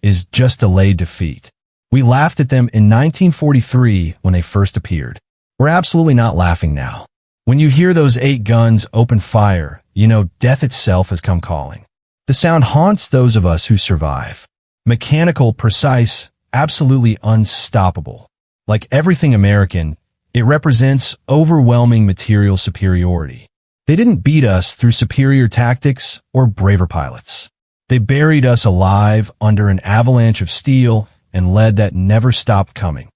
is just delayed defeat. We laughed at them in 1943 when they first appeared. We're absolutely not laughing now. When you hear those 8 guns open fire, you know death itself has come calling. The sound haunts those of us who survive. Mechanical, precise, absolutely unstoppable. Like everything American, it represents overwhelming material superiority. They didn't beat us through superior tactics or braver pilots. They buried us alive under an avalanche of steel and lead that never stopped coming.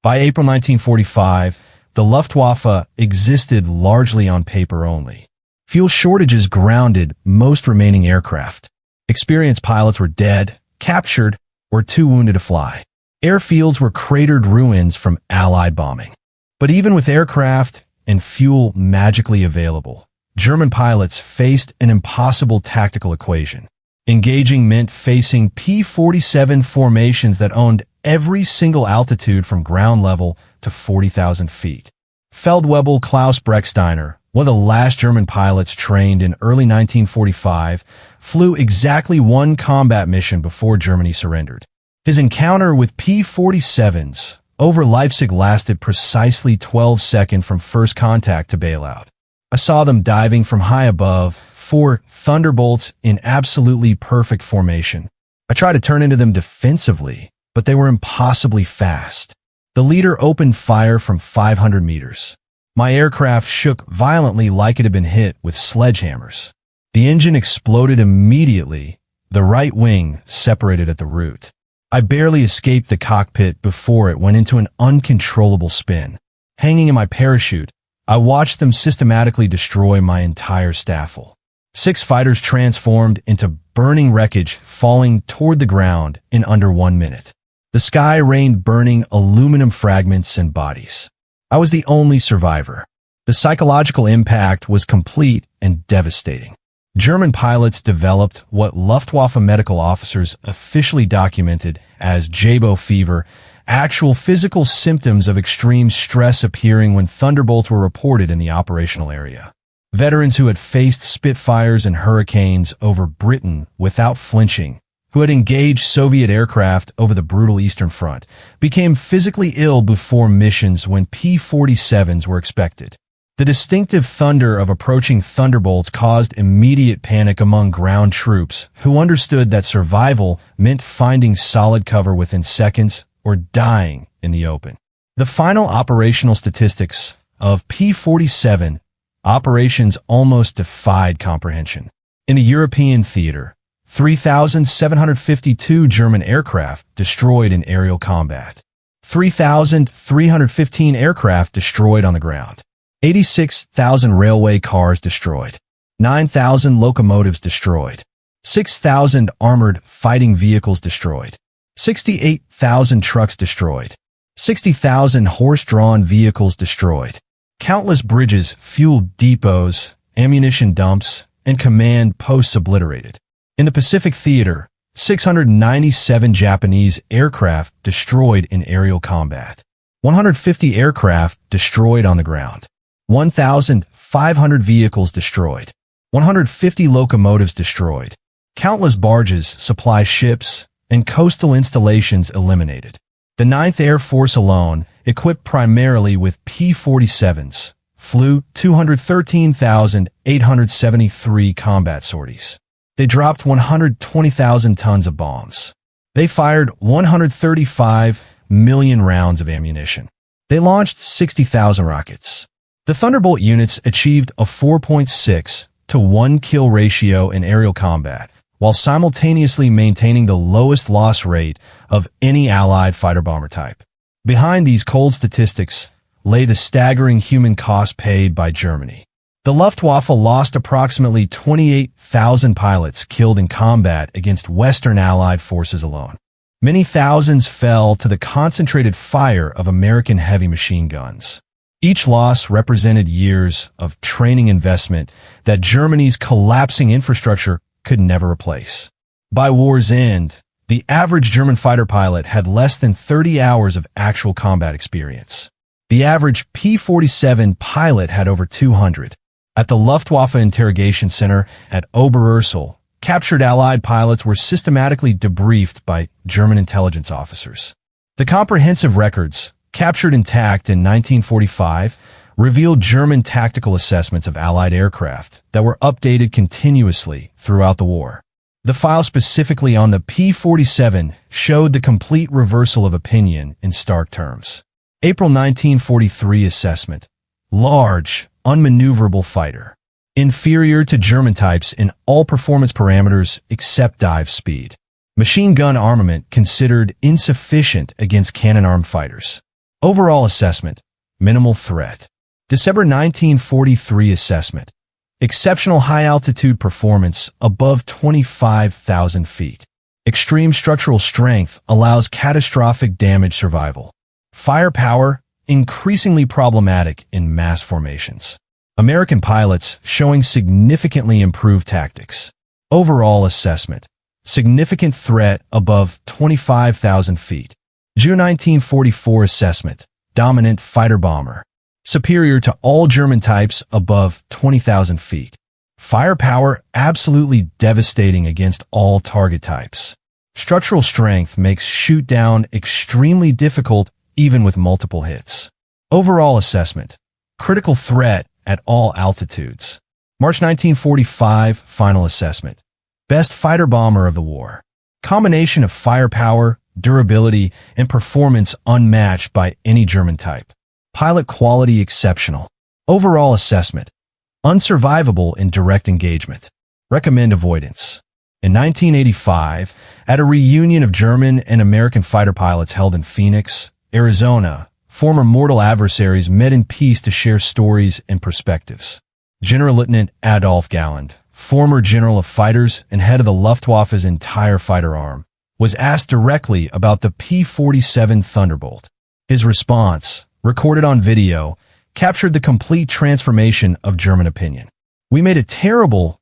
By April 1945, the Luftwaffe existed largely on paper only. Fuel shortages grounded most remaining aircraft. Experienced pilots were dead, captured, or too wounded to fly. Airfields were cratered ruins from Allied bombing. But even with aircraft and fuel magically available, German pilots faced an impossible tactical equation. Engaging meant facing P-47 formations that owned every single altitude from ground level to 40,000 feet. Feldwebel Klaus Brecksteiner, one of the last German pilots trained in early 1945, flew exactly one combat mission before Germany surrendered. His encounter with P-47s over Leipzig lasted precisely 12 seconds from first contact to bailout. I saw them diving from high above, 4 Thunderbolts in absolutely perfect formation. I tried to turn into them defensively, but they were impossibly fast. The leader opened fire from 500 meters. My aircraft shook violently like it had been hit with sledgehammers. The engine exploded immediately. The right wing separated at the root. I barely escaped the cockpit before it went into an uncontrollable spin. Hanging in my parachute, I watched them systematically destroy my entire staffel. 6 fighters transformed into burning wreckage, falling toward the ground in under 1 minute. The sky rained burning aluminum fragments and bodies. I was the only survivor. The psychological impact was complete and devastating. German pilots developed what Luftwaffe medical officers officially documented as Jabo fever, actual physical symptoms of extreme stress appearing when Thunderbolts were reported in the operational area. Veterans who had faced Spitfires and Hurricanes over Britain without flinching, who had engaged Soviet aircraft over the brutal Eastern Front, became physically ill before missions when P-47s were expected. The distinctive thunder of approaching Thunderbolts caused immediate panic among ground troops who understood that survival meant finding solid cover within seconds or dying in the open. The final operational statistics of P-47 operations almost defied comprehension. In the European theater, 3,752 German aircraft destroyed in aerial combat, 3,315 aircraft destroyed on the ground, 86,000 railway cars destroyed, 9,000 locomotives destroyed, 6,000 armored fighting vehicles destroyed, 68,000 trucks destroyed, 60,000 horse-drawn vehicles destroyed, countless bridges, fuel depots, ammunition dumps, and command posts obliterated. In the Pacific Theater, 697 Japanese aircraft destroyed in aerial combat, 150 aircraft destroyed on the ground, 1,500 vehicles destroyed, 150 locomotives destroyed, countless barges, supply ships, and coastal installations eliminated. The 9th Air Force alone, equipped primarily with P-47s, flew 213,873 combat sorties. They dropped 120,000 tons of bombs. They fired 135 million rounds of ammunition. They launched 60,000 rockets. The Thunderbolt units achieved a 4.6 to 1 kill ratio in aerial combat, while simultaneously maintaining the lowest loss rate of any Allied fighter-bomber type. Behind these cold statistics lay the staggering human cost paid by Germany. The Luftwaffe lost approximately 28,000 pilots killed in combat against Western Allied forces alone. Many thousands fell to the concentrated fire of American heavy machine guns. Each loss represented years of training investment that Germany's collapsing infrastructure could never replace. By war's end, the average German fighter pilot had less than 30 hours of actual combat experience. The average P-47 pilot had over 200. At the Luftwaffe Interrogation Center at Oberursel, captured Allied pilots were systematically debriefed by German intelligence officers. The comprehensive records, captured intact in 1945, revealed German tactical assessments of Allied aircraft that were updated continuously throughout the war. The file specifically on the P-47 showed the complete reversal of opinion in stark terms. April 1943 assessment. Large, unmaneuverable fighter. Inferior to German types in all performance parameters except dive speed. Machine gun armament considered insufficient against cannon-armed fighters. Overall assessment. Minimal threat. December 1943 assessment. Exceptional high-altitude performance above 25,000 feet. Extreme structural strength allows catastrophic damage survival. Firepower, increasingly problematic in mass formations. American pilots showing significantly improved tactics. Overall assessment. Significant threat above 25,000 feet. June 1944 assessment. Dominant fighter bomber. Superior to all German types above 20,000 feet. Firepower absolutely devastating against all target types. Structural strength makes shoot-down extremely difficult even with multiple hits. Overall assessment. Critical threat at all altitudes. March 1945 final assessment. Best fighter bomber of the war. Combination of firepower, durability, and performance unmatched by any German type. Pilot quality exceptional. Overall assessment. Unsurvivable in direct engagement. Recommend avoidance. In 1985, at a reunion of German and American fighter pilots held in Phoenix, Arizona, former mortal adversaries met in peace to share stories and perspectives. General Lieutenant Adolf Galland, former general of fighters and head of the Luftwaffe's entire fighter arm, was asked directly about the P-47 Thunderbolt. His response, recorded on video, captured the complete transformation of German opinion. "We made a terrible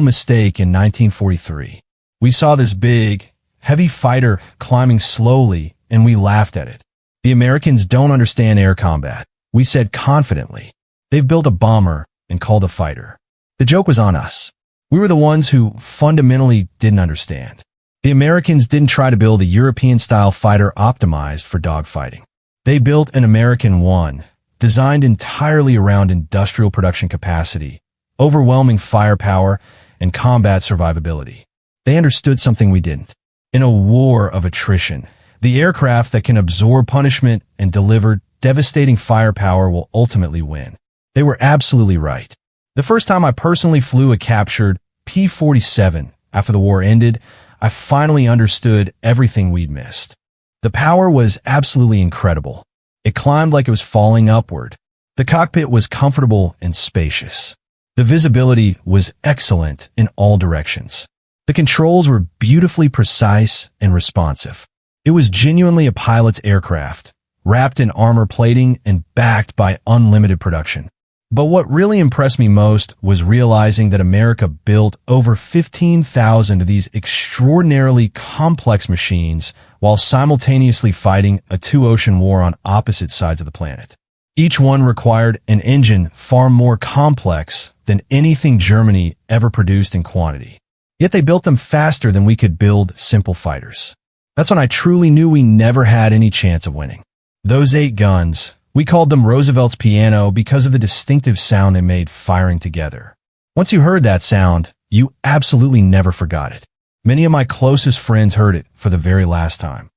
mistake in 1943. We saw this big, heavy fighter climbing slowly and we laughed at it. The Americans don't understand air combat," we said confidently. "They've built a bomber and called a fighter. The joke was on us. We were the ones who fundamentally didn't understand. The Americans didn't try to build a European-style fighter optimized for dogfighting. They built an American one, designed entirely around industrial production capacity, overwhelming firepower, and combat survivability. They understood something we didn't. In a war of attrition, the aircraft that can absorb punishment and deliver devastating firepower will ultimately win." They were absolutely right. The first time I personally flew a captured P-47 after the war ended, I finally understood everything we'd missed. The power was absolutely incredible. It climbed like it was falling upward. The cockpit was comfortable and spacious. The visibility was excellent in all directions. The controls were beautifully precise and responsive. It was genuinely a pilot's aircraft, wrapped in armor plating and backed by unlimited production. But what really impressed me most was realizing that America built over 15,000 of these extraordinarily complex machines while simultaneously fighting a two-ocean war on opposite sides of the planet. Each one required an engine far more complex than anything Germany ever produced in quantity. Yet they built them faster than we could build simple fighters. That's when I truly knew we never had any chance of winning. Those 8 guns, we called them Roosevelt's piano because of the distinctive sound they made firing together. Once you heard that sound, you absolutely never forgot it. Many of my closest friends heard it for the very last time.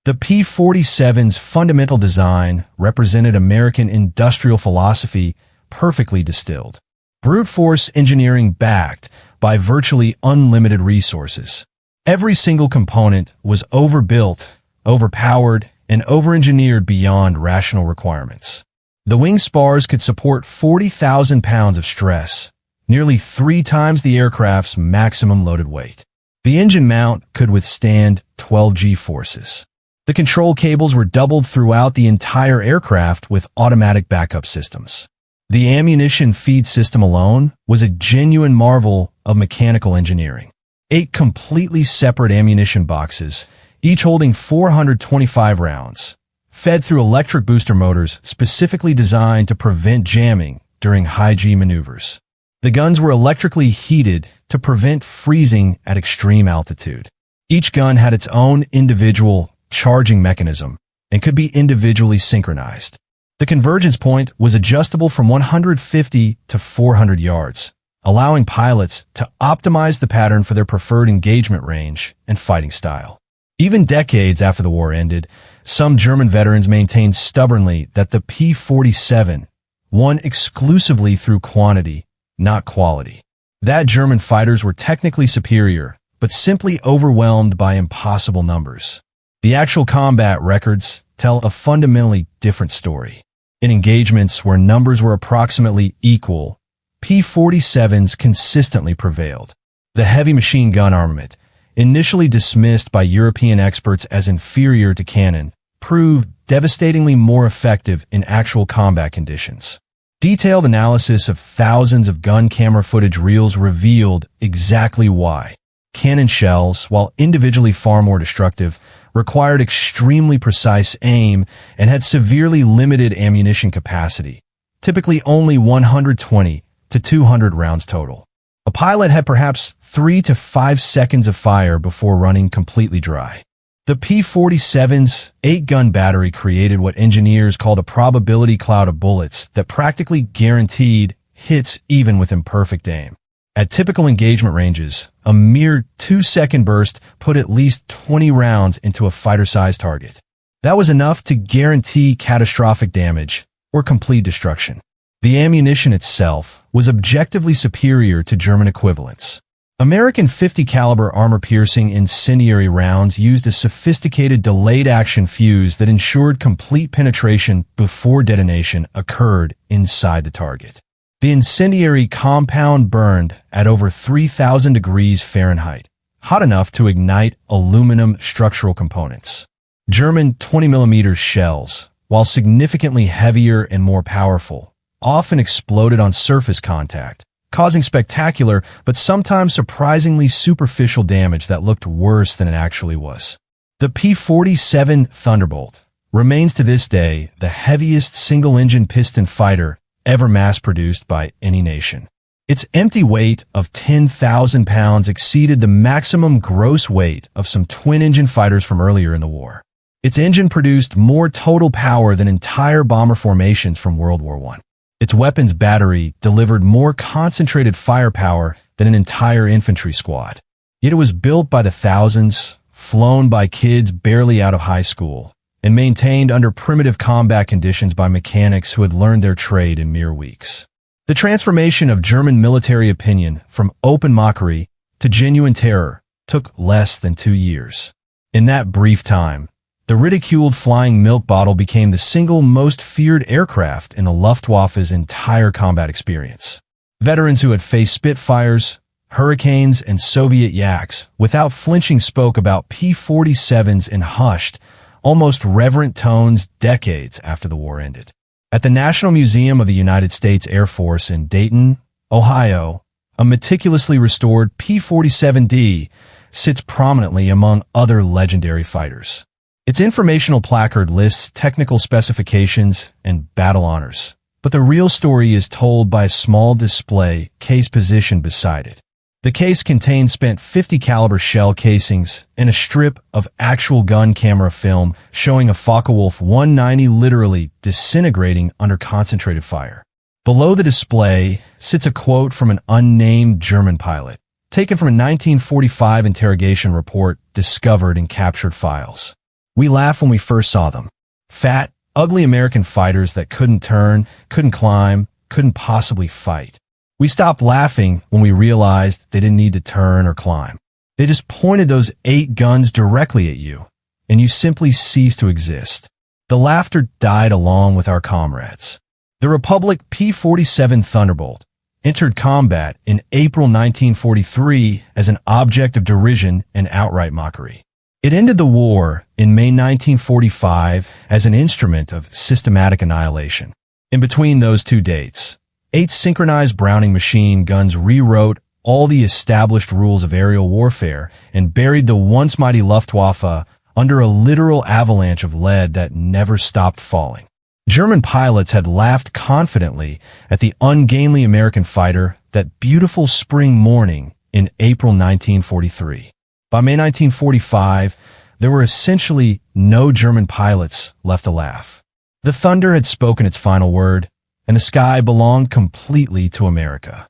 The P-47's fundamental design represented American industrial philosophy perfectly distilled. Brute force engineering backed by virtually unlimited resources. Every single component was overbuilt, overpowered, and over-engineered beyond rational requirements. The wing spars could support 40,000 pounds of stress, nearly 3 times the aircraft's maximum loaded weight. The engine mount could withstand 12 G-forces. The control cables were doubled throughout the entire aircraft with automatic backup systems. The ammunition feed system alone was a genuine marvel of mechanical engineering. 8 completely separate ammunition boxes, each holding 425 rounds, fed through electric booster motors specifically designed to prevent jamming during high-G maneuvers. The guns were electrically heated to prevent freezing at extreme altitude. Each gun had its own individual charging mechanism and could be individually synchronized. The convergence point was adjustable from 150 to 400 yards, allowing pilots to optimize the pattern for their preferred engagement range and fighting style. Even decades after the war ended, some German veterans maintained stubbornly that the P-47 won exclusively through quantity, not quality. That German fighters were technically superior, but simply overwhelmed by impossible numbers. The actual combat records tell a fundamentally different story. In engagements where numbers were approximately equal, P-47s consistently prevailed. The heavy machine gun armament, initially dismissed by European experts as inferior to cannon, proved devastatingly more effective in actual combat conditions. Detailed analysis of thousands of gun camera footage reels revealed exactly why. Cannon shells, while individually far more destructive, required extremely precise aim and had severely limited ammunition capacity, typically only 120 to 200 rounds total. A pilot had perhaps 3 to 5 seconds of fire before running completely dry. The P-47's 8-gun battery created what engineers called a probability cloud of bullets that practically guaranteed hits even with imperfect aim. At typical engagement ranges, a mere 2-second burst put at least 20 rounds into a fighter-sized target. That was enough to guarantee catastrophic damage or complete destruction. The ammunition itself was objectively superior to German equivalents. American 50 caliber armor-piercing incendiary rounds used a sophisticated delayed-action fuse that ensured complete penetration before detonation occurred inside the target. The incendiary compound burned at over 3,000 degrees Fahrenheit, hot enough to ignite aluminum structural components. German 20mm shells, while significantly heavier and more powerful, often exploded on surface contact, causing spectacular but sometimes surprisingly superficial damage that looked worse than it actually was. The P-47 Thunderbolt remains to this day the heaviest single-engine piston fighter ever mass-produced by any nation. Its empty weight of 10,000 pounds exceeded the maximum gross weight of some twin-engine fighters from earlier in the war. Its engine produced more total power than entire bomber formations from World War I. Its weapons battery delivered more concentrated firepower than an entire infantry squad. Yet it was built by the thousands, flown by kids barely out of high school, and maintained under primitive combat conditions by mechanics who had learned their trade in mere weeks. The transformation of German military opinion from open mockery to genuine terror took less than 2 years. In that brief time, the ridiculed flying milk bottle became the single most feared aircraft in the Luftwaffe's entire combat experience. Veterans who had faced Spitfires, Hurricanes, and Soviet Yaks without flinching spoke about P-47s in hushed, almost reverent tones decades after the war ended. At the National Museum of the United States Air Force in Dayton, Ohio, a meticulously restored P-47D sits prominently among other legendary fighters. Its informational placard lists technical specifications and battle honors, but the real story is told by a small display case positioned beside it. The case contains spent .50 caliber shell casings and a strip of actual gun camera film showing a Focke-Wulf 190 literally disintegrating under concentrated fire. Below the display sits a quote from an unnamed German pilot, taken from a 1945 interrogation report discovered in captured files. We laughed when we first saw them. Fat, ugly American fighters that couldn't turn, couldn't climb, couldn't possibly fight. We stopped laughing when we realized they didn't need to turn or climb. They just pointed those 8 guns directly at you, and you simply ceased to exist. The laughter died along with our comrades. The Republic P-47 Thunderbolt entered combat in April 1943 as an object of derision and outright mockery. It ended the war in May 1945 as an instrument of systematic annihilation. In between those two dates, 8 synchronized Browning machine guns rewrote all the established rules of aerial warfare and buried the once mighty Luftwaffe under a literal avalanche of lead that never stopped falling. German pilots had laughed confidently at the ungainly American fighter that beautiful spring morning in April 1943. By May 1945, there were essentially no German pilots left to laugh. The thunder had spoken its final word, and the sky belonged completely to America.